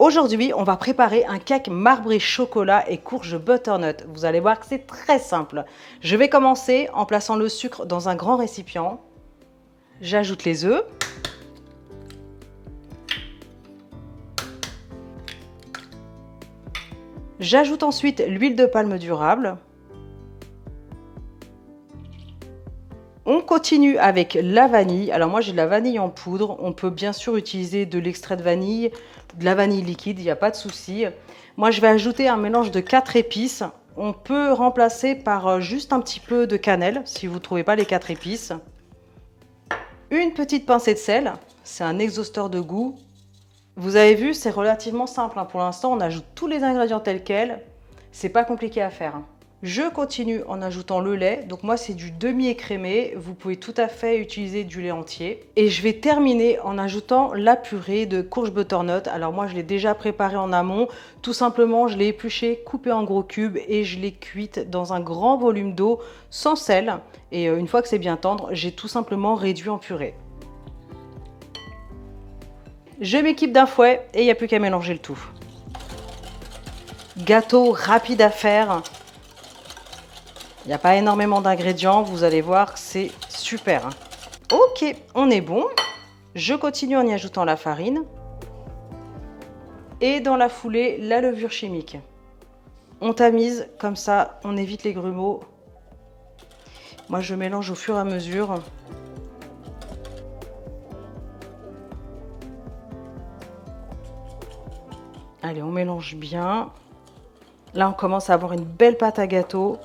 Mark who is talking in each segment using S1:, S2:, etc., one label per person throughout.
S1: Aujourd'hui, on va préparer un cake marbré chocolat et courge butternut. Vous allez voir que c'est très simple. Je vais commencer en plaçant le sucre dans un grand récipient. J'ajoute les œufs. J'ajoute ensuite l'huile de palme durable. On continue avec la vanille. Alors moi j'ai de la vanille en poudre. On peut bien sûr utiliser de l'extrait de vanille, de la vanille liquide, il n'y a pas de souci. Moi je vais ajouter un mélange de 4 épices. On peut remplacer par juste un petit peu de cannelle si vous ne trouvez pas les 4 épices. Une petite pincée de sel, c'est un exhausteur de goût. Vous avez vu, c'est relativement simple. Pour l'instant, on ajoute tous les ingrédients tels quels. C'est pas compliqué à faire. Je continue en ajoutant le lait. Donc moi, c'est du demi-écrémé. Vous pouvez tout à fait utiliser du lait entier. Et je vais terminer en ajoutant la purée de courge butternut. Alors moi, je l'ai déjà préparée en amont. Tout simplement, je l'ai épluchée, coupée en gros cubes et je l'ai cuite dans un grand volume d'eau sans sel. Et une fois que c'est bien tendre, j'ai tout simplement réduit en purée. Je m'équipe d'un fouet et il n'y a plus qu'à mélanger le tout. Gâteau rapide à faire. Il n'y a pas énormément d'ingrédients, vous allez voir que c'est super. Ok, on est bon. Je continue en y ajoutant la farine. Et dans la foulée, la levure chimique. On tamise, comme ça on évite les grumeaux. Moi je mélange au fur et à mesure. Allez, on mélange bien. Là, on commence à avoir une belle pâte à gâteau.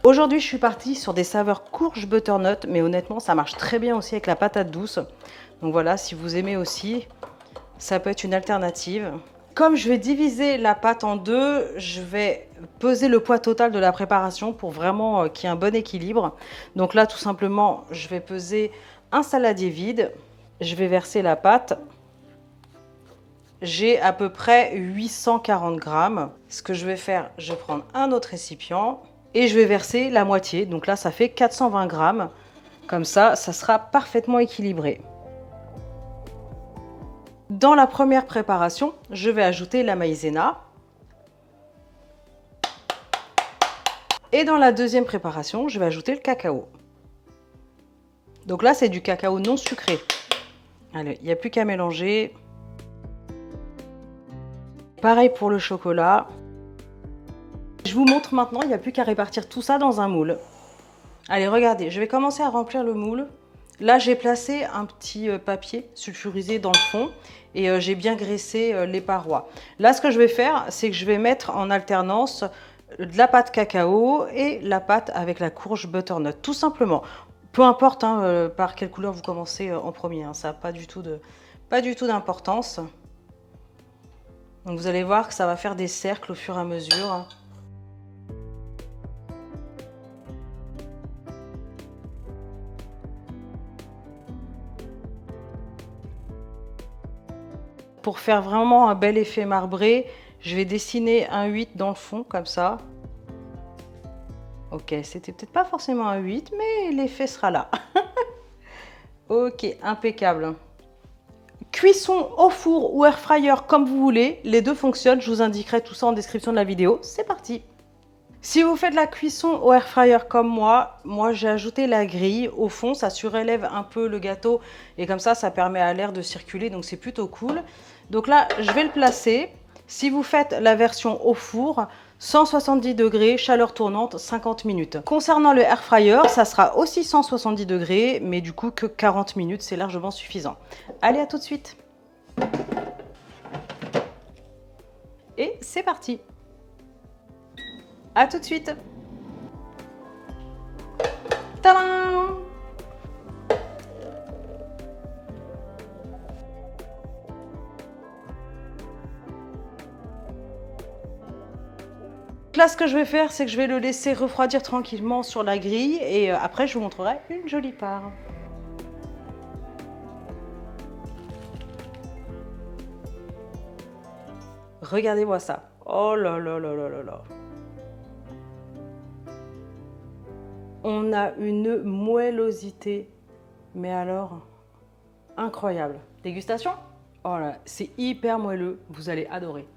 S1: Aujourd'hui, je suis partie sur des saveurs courge butternut, mais honnêtement, ça marche très bien aussi avec la patate douce. Donc voilà, si vous aimez aussi, ça peut être une alternative. Comme je vais diviser la pâte en deux, je vais peser le poids total de la préparation pour vraiment qu'il y ait un bon équilibre. Donc là, tout simplement, je vais peser un saladier vide. Je vais verser la pâte. J'ai à peu près 840 grammes. Ce que je vais faire, je vais prendre un autre récipient et je vais verser la moitié. Donc là, ça fait 420 grammes. Comme ça sera parfaitement équilibré. Dans la première préparation, je vais ajouter la maïzena. Et dans la deuxième préparation, je vais ajouter le cacao. Donc là, c'est du cacao non sucré. Allez, il n'y a plus qu'à mélanger. Pareil pour le chocolat. Je vous montre maintenant, il n'y a plus qu'à répartir tout ça dans un moule. Allez, regardez, je vais commencer à remplir le moule. Là, j'ai placé un petit papier sulfurisé dans le fond et j'ai bien graissé les parois. Là, ce que je vais faire, c'est que je vais mettre en alternance de la pâte cacao et la pâte avec la courge butternut, tout simplement. Peu importe par quelle couleur vous commencez en premier, ça n'a pas du tout d'importance. Donc vous allez voir que ça va faire des cercles au fur et à mesure. Pour faire vraiment un bel effet marbré, je vais dessiner un 8 dans le fond, comme ça. Ok, c'était peut-être pas forcément un 8, mais l'effet sera là. Ok, impeccable. Cuisson au four ou air fryer comme vous voulez, les deux fonctionnent, je vous indiquerai tout ça en description de la vidéo. C'est parti! Si vous faites la cuisson au air fryer comme moi j'ai ajouté la grille au fond, ça surélève un peu le gâteau et comme ça permet à l'air de circuler, donc c'est plutôt cool. Donc là, je vais le placer. Si vous faites la version au four, 170 degrés, chaleur tournante, 50 minutes. Concernant le air fryer, ça sera aussi 170 degrés, mais du coup que 40 minutes, c'est largement suffisant. Allez, à tout de suite. Et c'est parti. À tout de suite. Tadam! Là, ce que je vais faire, c'est que je vais le laisser refroidir tranquillement sur la grille et après, je vous montrerai une jolie part. Regardez-moi ça. Oh là là là là là là. On a une moellosité, mais alors, incroyable. Dégustation? Oh là, c'est hyper moelleux, vous allez adorer.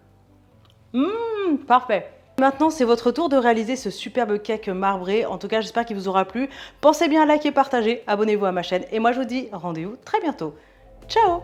S1: Parfait. Maintenant, c'est votre tour de réaliser ce superbe cake marbré. En tout cas, j'espère qu'il vous aura plu. Pensez bien à liker, partager, abonnez-vous à ma chaîne. Et moi, je vous dis rendez-vous très bientôt. Ciao!